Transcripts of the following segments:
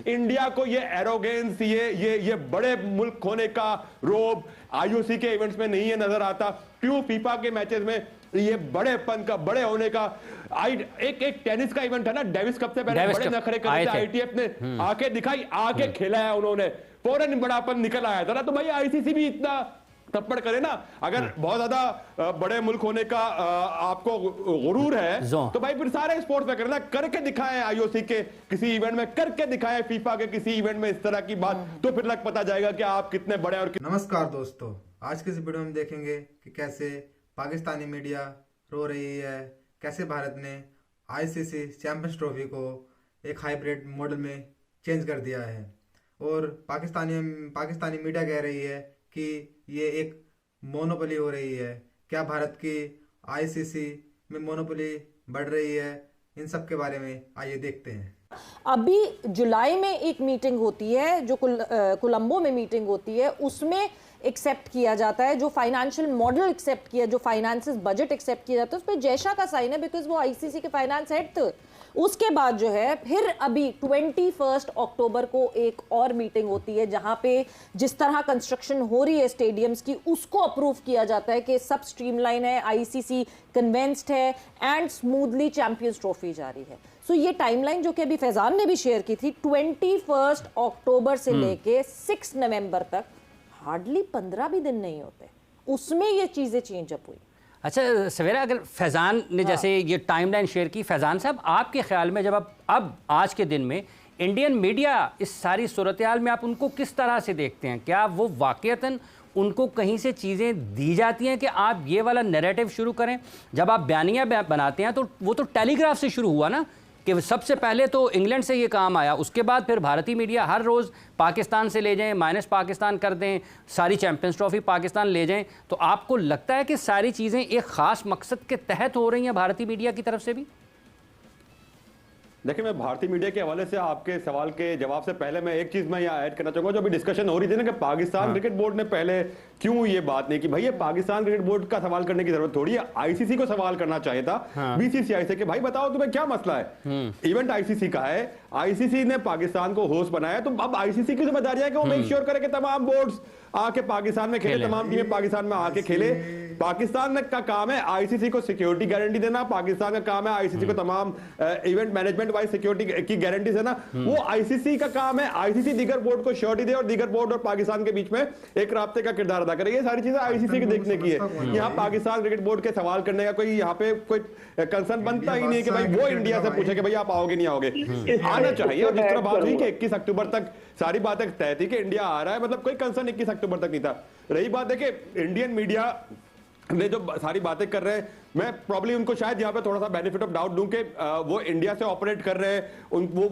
India को ये arrogance, ये बड़े मुल्क होने का रोब आईओसी के इवेंट्स में नहीं है नजर आता? क्यों फीफा के मैचेस में ये बड़ेपन का, बड़े होने का? एक टेनिस का इवेंट है ना, डेविस कप से पहले बड़े नखरे करे थे, आईटीएफ ने आके दिखाई, आके खेला है उन्होंने, फौरन बड़ापन निकल आया था ना। तो भाई आईसीसी भी इतना थप्पड़ करे ना। अगर बहुत ज्यादा बड़े मुल्क होने का आपको गुरूर है तो भाई फिर सारे स्पोर्ट्स में करना, करके दिखाएं आईओसी के किसी इवेंट में, करके दिखाएं फीफा के किसी इवेंट में इस तरह की बात, तो फिर लग पता जाएगा कि आप कितने बड़े और नमस्कार दोस्तों, आज के इस वीडियो में देखेंगे कि कैसे पाकिस्तानी मीडिया रो रही है, कैसे भारत ने आईसीसी चैंपियंस ट्रॉफी को एक हाइब्रिड मॉडल में चेंज कर दिया है, और पाकिस्तानी मीडिया कह रही है कि ये एक मोनोपोली हो रही है। क्या भारत की आईसीसी में मोनोपोली बढ़ रही है? इन सब के बारे में आइए देखते हैं। अभी जुलाई में एक मीटिंग होती है जो कोलंबो में मीटिंग होती है, उसमें एक्सेप्ट किया जाता है, जो फाइनेंशियल मॉडल एक्सेप्ट किया, जो फाइनेंसेस बजट एक्सेप्ट किया जाता है, उस पर जयशा का साइन है, बिकॉज वो आईसीसी के फाइनेंस हेड थे। उसके बाद जो है फिर अभी 21 अक्टूबर को एक और मीटिंग होती है जहां पे जिस तरह कंस्ट्रक्शन हो रही है स्टेडियम्स की, उसको अप्रूव किया जाता है कि सब स्ट्रीमलाइन है, आईसीसी कन्विंस्ड है एंड स्मूथली चैंपियंस ट्रॉफी जारी है। सो ये टाइमलाइन जो कि अभी फैजान ने भी शेयर की थी, 21 अक्टूबर से लेके 6 नवंबर तक हार्डली 15 भी दिन नहीं होते, उसमें ये चीजें चेंज अप हुई। अच्छा सवेरा, अगर फैज़ान ने जैसे ये टाइमलाइन शेयर की, फैज़ान साहब आपके ख्याल में जब अब आज के दिन में इंडियन मीडिया इस सारी सूरत हाल में आप उनको किस तरह से देखते हैं? क्या वो वाक़ईतन उनको कहीं से चीज़ें दी जाती हैं कि आप ये वाला नैरेटिव शुरू करें? जब आप बयानिया बनाते हैं तो वो तो टेलीग्राफ से शुरू हुआ ना, कि सबसे पहले तो इंग्लैंड से ये काम आया, उसके बाद फिर भारतीय मीडिया हर रोज़ पाकिस्तान से ले जाएं, माइनस पाकिस्तान कर दें, सारी चैंपियंस ट्रॉफी पाकिस्तान ले जाएं। तो आपको लगता है कि सारी चीज़ें एक ख़ास मकसद के तहत हो रही हैं भारतीय मीडिया की तरफ से भी? देखिए, मैं भारतीय मीडिया के हवाले से आपके सवाल के जवाब से पहले मैं एक चीज मैं यहाँ ऐड करना चाहूंगा। जो अभी डिस्कशन हो रही थी ना कि पाकिस्तान क्रिकेट बोर्ड ने पहले क्यों ये बात नहीं की, भाई ये पाकिस्तान क्रिकेट बोर्ड का सवाल करने की जरूरत थोड़ी है, आईसीसी को सवाल करना चाहिए था, बीसीसीआई से कि भाई बताओ तुम्हें क्या मसला है। इवेंट आईसीसी का है, आईसीसी ने पाकिस्तान को होस्ट बनाया, तो अब आईसीसी की जिम्मेदारी है कि वो मेक श्योर करे कि तमाम बोर्ड्स आके पाकिस्तान में खेले, तमाम टीमें पाकिस्तान में आके खेले। पाकिस्तान का काम है आईसीसी को सिक्योरिटी गारंटी देना, पाकिस्तान का काम है आईसीसी को तमाम इवेंट मैनेजमेंट वाइज सिक्योरिटी की गारंटी देना। वो आईसीसी का काम है, आईसीसी दीगर बोर्ड को श्योरिटी दे और दीगर बोर्ड और पाकिस्तान के बीच में एक राब्ते का किरदार अदा करे। ये सारी चीजें आईसीसी के देखने की है। यहाँ पाकिस्तान क्रिकेट बोर्ड के सवाल करने का कोई यहाँ पे कोई कंसर्न बनता ही नहीं कि भाई वो इंडिया से पूछे कि भाई आप आओगे नहीं आओगे। आना चाहिए। और जिस तरह बात हुई कि 21 अक्टूबर तक सारी बातें तय थी कि इंडिया आ रहा है, मतलब कोई कंसर्न 21 अक्टूबर तक नहीं था। रही बात है कि इंडियन मीडिया ने जो सारी बातें कर रहे हैं, मैं प्रॉब्लली उनको शायद यहाँ पे थोड़ा सा बेनिफिट ऑफ डाउट दूं कि वो इंडिया से ऑपरेट कर रहे हैं,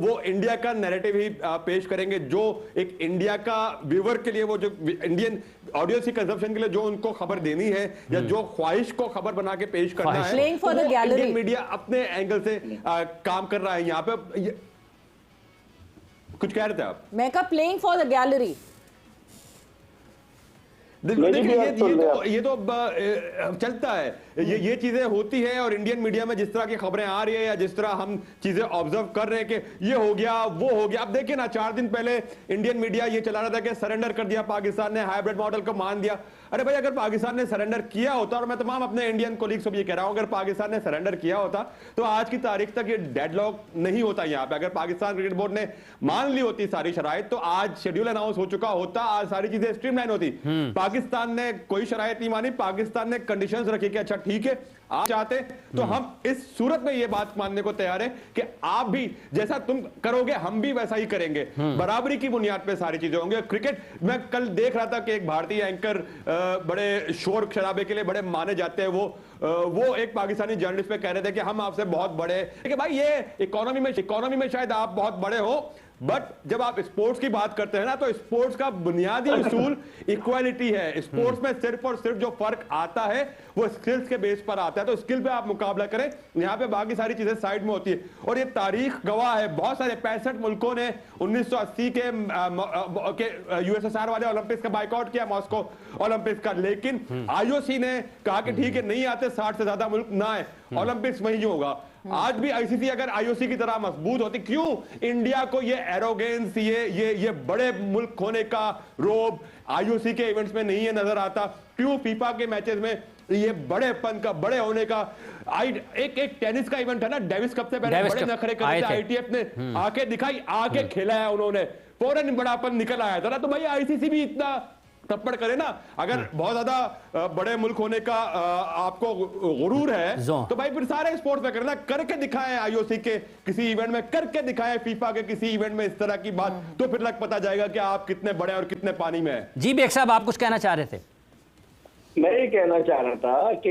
वो इंडिया का नैरेटिव ही पेश करेंगे, जो एक इंडिया का व्यूअर के लिए, वो जो इंडियन ऑडियंस की कंजम्पशन के लिए जो उनको खबर देनी है या जो ख्वाहिश को खबर बना के पेश करना है, तो इंडियन मीडिया अपने एंगल से काम कर रहा है। यहाँ पे कुछ कह रहे थे आप? मैं कहा प्लेइंग फॉर द गैलरी। देखिए ये तो चलता है, ये चीजें होती है। और इंडियन मीडिया में जिस तरह की खबरें आ रही है या जिस तरह हम चीजें ऑब्जर्व कर रहे हैं कि ये हो गया वो हो गया। अब देखिए ना, 4 दिन पहले इंडियन मीडिया ये चला रहा था कि सरेंडर कर दिया पाकिस्तान ने, हाइब्रिड मॉडल को मान दिया। अरे भाई, अगर पाकिस्तान ने सरेंडर किया होता, और मैं तमाम अपने इंडियन कोलीग्स को भी ये कह रहा हूं, अगर पाकिस्तान ने सरेंडर किया होता तो आज की तारीख तक ये डेडलॉक नहीं होता यहाँ पे। अगर पाकिस्तान क्रिकेट बोर्ड ने मान ली होती सारी शराइत, तो आज शेड्यूल अनाउंस हो चुका होता, आज सारी चीजें स्ट्रीमलाइन होती। पाकिस्तान ने कोई शराइत नहीं मानी, पाकिस्तान ने कंडीशंस रखी कि अच्छा ठीक है आप चाहते तो हम इस सूरत में ये बात मानने को तैयार है कि आप भी जैसा तुम करोगे हम भी वैसा ही करेंगे। बराबरी की बुनियाद पे सारी चीजें होंगी। क्रिकेट, मैं कल देख रहा था कि एक भारतीय एंकर बड़े शोर शराबे के लिए बड़े माने जाते हैं, वो एक पाकिस्तानी जर्नलिस्ट पे कह रहे थे कि हम आपसे बहुत बड़े, कि भाई ये इकोनॉमी में शायद आप बहुत बड़े हो, बट जब आप स्पोर्ट्स की बात करते हैं ना, तो स्पोर्ट्स का बुनियादी उसूल इक्वालिटी है। स्पोर्ट्स में सिर्फ और सिर्फ जो फर्क आता है वो स्किल्स के बेस पर आता है, तो स्किल पे आप मुकाबला करें, यहाँ पे बाकी सारी चीजें साइड में होती है। और ये तारीख गवाह है, बहुत सारे 65 मुल्कों ने 1980 के यूएसएसआर वाले ओलंपिक्स का बाइकआउट किया, मॉस्को ओलंपिक्स का, लेकिन आईओसी ने कहा कि ठीक है नहीं आते 60 से ज्यादा मुल्क ना आए, ओलंपिक्स वहीं होगा। आज भी आईसीसी अगर आईओसी की तरह मजबूत होती, क्यों इंडिया को ये एरोगेंस, ये बड़े मुल्क होने का रोब आईओसी के इवेंट्स में नहीं है नजर आता? क्यों फीफा के मैचेस में ये बड़ेपन का, बड़े होने का? एक टेनिस का इवेंट है ना, डेविस कप से पहले बड़े नखरे करे थे, आईटीएफ ने आके दिखाई, आके खिलाया उन्होंने, फौरन बड़ापन निकल आया था ना। तो भाई आईसीसी भी इतना थप्पड़ करे ना। अगर बहुत ज्यादा बड़े मुल्क होने का आपको गुरूर है तो भाई फिर सारे स्पोर्ट्स में करना, करके दिखाएं आईओसी के किसी इवेंट में, करके दिखाएं फीफा के किसी इवेंट में इस तरह की बात, तो फिर लग पता जाएगा कि आप कितने बड़े और कितने पानी में है। जी बेग साहब, आप कुछ कहना चाह रहे थे? मैं ये कहना चाह रहा था कि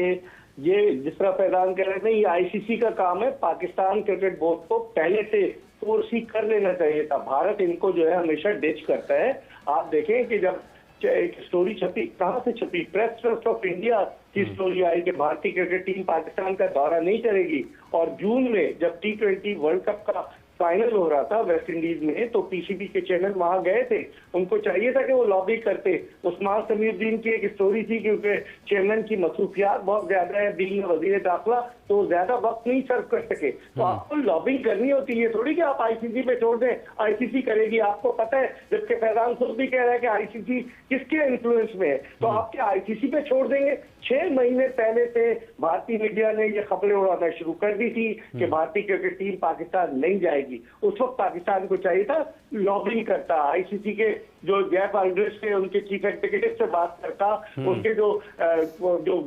ये जिस तरह फैजान कह रहे थे, ये आईसीसी का काम है। पाकिस्तान क्रिकेट बोर्ड को पहले से फोर्सी कर लेना चाहिए था। भारत इनको जो है हमेशा डिच करता है। आप देखें कि जब एक स्टोरी छपी, कहाँ से छपी, प्रेस ट्रस्ट ऑफ इंडिया की स्टोरी आई कि भारतीय क्रिकेट टीम पाकिस्तान का दौरा नहीं करेगी। और जून में जब T20 वर्ल्ड कप का फाइनल हो रहा था वेस्ट इंडीज में, तो पीसीबी के चैनल वहां गए थे। उनको चाहिए था कि वो लॉबी करते। उस्मान समीउद्दीन की एक स्टोरी थी, क्योंकि चेयरमैन की मसरूफियात बहुत ज्यादा है, दिल्ली में वजीर दाखिला, तो ज्यादा वक्त नहीं सर्व कर सके। तो आपको लॉबिंग करनी होती है, थोड़ी कि आप आईसीसी पे छोड़ दें, आईसीसी करेगी। आपको पता है, जबकि फैजान खुद भी कह रहा है कि आईसीसी किसके इन्फ्लुएंस में है, तो आप क्या आईसीसी पे छोड़ देंगे? 6 महीने पहले से भारतीय मीडिया ने ये खबरें उड़ाना शुरू कर दी थी कि भारतीय क्रिकेट टीम पाकिस्तान नहीं जाएगी। उस वक्त पाकिस्तान को चाहिए था लॉबिंग करता, आईसीसी के जो जैफ आल्ड्रिच थे उनके चीफ एग्जीक्यूटिव से बात करता, उनके जो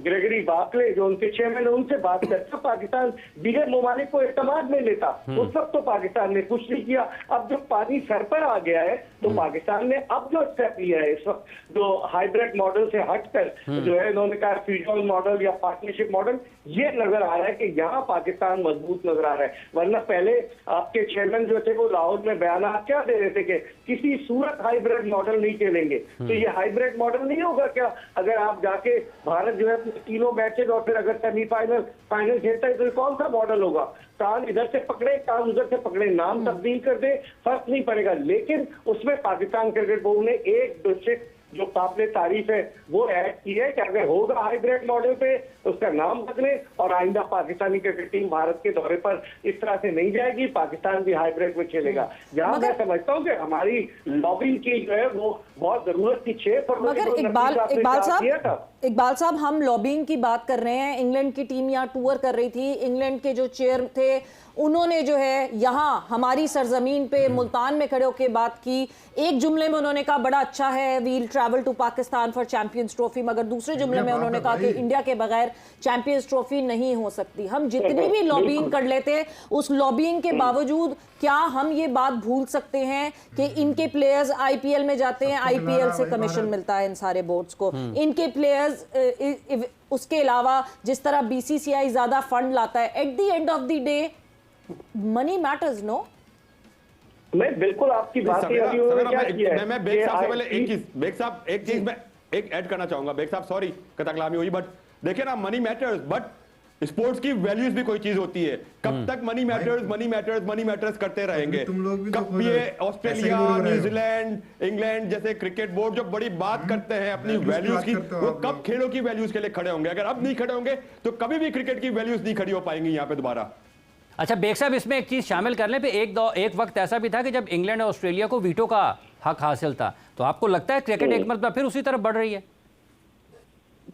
ग्रेगरी बाकले जो उनके चेयरमैन है उनसे बात करता, पाकिस्तान दीगर ममालिक को इत्तेमाद में लेता। उस वक्त तो पाकिस्तान ने कुछ नहीं किया। अब जब पानी सर पर आ गया है तो पाकिस्तान ने अब जो स्टेप लिया है इस वक्त, जो हाइब्रिड मॉडल से हटकर जो है इन्होंने कहा फ्यूजन मॉडल या पार्टनरशिप मॉडल, ये नजर आ रहा है कि यहाँ पाकिस्तान मजबूत नजर आ रहा है। वरना पहले आपके चेयरमैन जो थे वो लाहौर में बयान क्या दे रहे थे कि किसी सूरत हाइब्रिड मॉडल नहीं खेलेंगे। तो ये हाइब्रिड मॉडल नहीं होगा क्या? अगर आप जाके भारत जो है तीनों मैचेज और फिर अगर सेमीफाइनल फाइनल खेलता है तो कौन सा मॉडल होगा? कान इधर से पकड़े, कान उधर से पकड़े, नाम तब्दील कर दे, फर्क नहीं पड़ेगा। लेकिन उसमें पाकिस्तान क्रिकेट बोर्ड ने एक डिस्ट्रिक्ट जो काबिल तारीफ है वो ऐड की है कि अगर होगा हाइब्रिड मॉडल पे उसका नाम बदले, और आइंदा पाकिस्तानी क्रिकेट टीम भारत के दौरे पर इस तरह से नहीं जाएगी, पाकिस्तान भी हाइब्रिड में खेलेगा। यहाँ मैं समझता हूँ कि हमारी लॉबिंग की जो है वो बहुत जरूरत थी। 6 फरवरी को इकबाल साहब, हम लॉबिंग की बात कर रहे हैं। इंग्लैंड की टीम यहाँ टूर कर रही थी, इंग्लैंड के जो चेयर थे उन्होंने जो है यहाँ हमारी सरजमीन पे मुल्तान में खड़े होकर बात की। एक जुमले में उन्होंने कहा बड़ा अच्छा है, we'll travel to Pakistan for champions trophy, मगर दूसरे जुमले में उन्होंने कहा कि इंडिया के बगैर चैंपियंस ट्रॉफी नहीं हो सकती। हम जितनी भी लॉबिंग कर लेते, उस लॉबिंग के बावजूद क्या हम ये बात भूल सकते हैं कि इनके प्लेयर्स आईपीएल में जाते हैं, आईपीएल से कमीशन मिलता है इन सारे बोर्ड्स को, इनके प्लेयर्स उसके अलावा जिस तरह बीसीसीआई ज्यादा फंड लाता है, at the end of the day money matters. No, मैं बिल्कुल आपकी बात मैं बेग साहब से पहले एक चीज, बेग साहब एक चीज मैं एक ऐड करना चाहूंगा। बेग साहब सॉरी कतकलामी हुई, बट देखिए ना, मनी मैटर्स, बट स्पोर्ट्स की वैल्यूज भी कोई चीज होती है। कब तक मनी मैटर्स करते रहेंगे? कब ये ऑस्ट्रेलिया, न्यूजीलैंड, इंग्लैंड जैसे क्रिकेट बोर्ड जो बड़ी बात करते हैं अपनी वैल्यूज की, वो कब खेलों की वैल्यूज के लिए खड़े होंगे? अगर अब नहीं खड़े होंगे तो कभी भी क्रिकेट की वैल्यूज नहीं खड़ी हो पाएंगी यहाँ पे दोबारा। अच्छा बेग साहब, इसमें एक चीज शामिल करने पे एक वक्त ऐसा भी था कि जब इंग्लैंड और ऑस्ट्रेलिया को वीटो का हक हासिल था, तो आपको लगता है क्रिकेट एक मरतबा फिर उसी तरफ बढ़ रही है?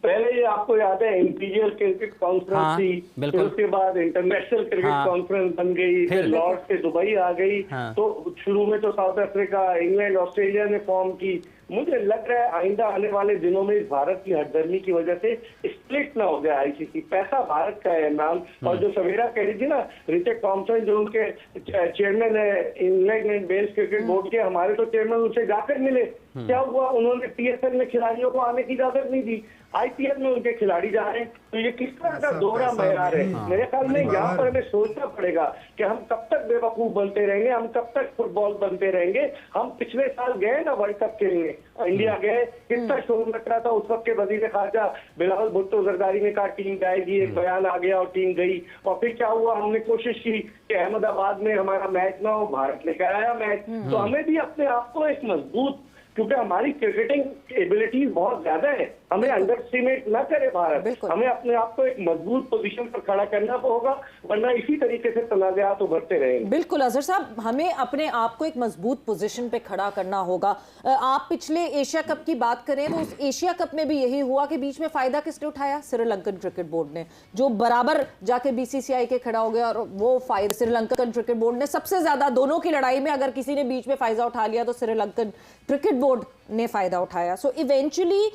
पहले ये आपको याद है इंपीरियल क्रिकेट कॉन्फ्रेंस थी, फिर उसके बाद इंटरनेशनल क्रिकेट कॉन्फ्रेंस बन गई, फिर लॉर्ड से दुबई आ गई। तो शुरू में तो साउथ अफ्रीका, इंग्लैंड, ऑस्ट्रेलिया ने फॉर्म की। मुझे लग रहा है आइंदा आने वाले दिनों में इस भारत की हटदर्मी की वजह से स्प्लिट ना हो जाए आईसीसी। पैसा भारत का है इमरान, और जो सवेरा कह रही थी ना रिचर्ड थॉमसन जो उनके चेयरमैन है England and Wales cricket board के, हमारे तो चेयरमैन उनसे जाकर मिले। क्या हुआ? उन्होंने पीएसएल में खिलाड़ियों को आने की इजाजत नहीं दी, आईपीएल में उनके खिलाड़ी जा रहे हैं। तो ये किस तरह का दोहरा मैयार है? मेरे ख्याल में यहाँ पर हमें सोचना पड़ेगा कि हम कब तक बेवकूफ बनते रहेंगे, हम कब तक फुटबॉल बनते रहेंगे। हम पिछले साल गए ना वर्ल्ड कप के लिए, इंडिया गए, कितना शोर मच रहा था। उस वक्त के वजीर खारजा बिलावल भुट्टो जरदारी ने कहा टीम जाएगी, एक बयान आ गया और टीम गई। और फिर क्या हुआ? हमने कोशिश की कि अहमदाबाद में हमारा मैच ना हो, भारत ने कराया मैच। तो हमें भी अपने आप को एक मजबूत, क्योंकि हमारी क्रिकेटिंग एबिलिटीज बहुत ज्यादा है, हमें अंडर एस्टिमेट ना करे भारत। बिल्कुल। हमें अपने आप को एक मजबूत पोजीशन पर खड़ा करना होगा, वरना इसी तरीके से तनाज़ात उभरते रहेंगे। बिल्कुल अजहर साहब, हमें अपने आप को एक मजबूत पोजीशन पे खड़ा करना होगा। आप पिछले एशिया कप की बात करें तो उस एशिया कप में भी यही हुआ कि बीच में फायदा किसने उठाया? श्रीलंकन क्रिकेट बोर्ड ने, जो बराबर जाके बीसीसीआई के खड़ा हो गया, और वो फायदा श्रीलंकन क्रिकेट बोर्ड ने सबसे ज्यादा, दोनों की लड़ाई में अगर किसी ने बीच में फायदा उठा लिया तो श्रीलंकन क्रिकेट बोर्ड ने फायदा उठाया। सो इवेंचुअली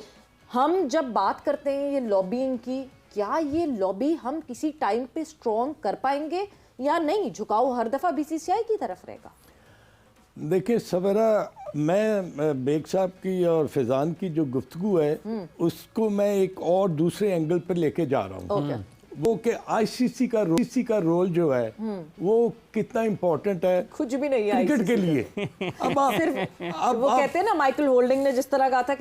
हम जब बात करते हैं ये लॉबिंग की, क्या ये लॉबी हम किसी टाइम पे स्ट्रॉन्ग कर पाएंगे या नहीं? झुकाव हर दफा बीसीसीआई की तरफ रहेगा? देखिए सवेरा, मैं बेग साहब की और फैजान की जो गुफ्तगू है उसको मैं एक और दूसरे एंगल पर लेके जा रहा हूँ। ओके। वो कि आईसीसी का रोल जो है वो कितना इम्पोर्टेंट है कुछ भी नहीं है क्रिकेट के लिए। अब आप सिर्फ वो कहते हैं ना, माइकल होल्डिंग ने जिस तरह कहा था कि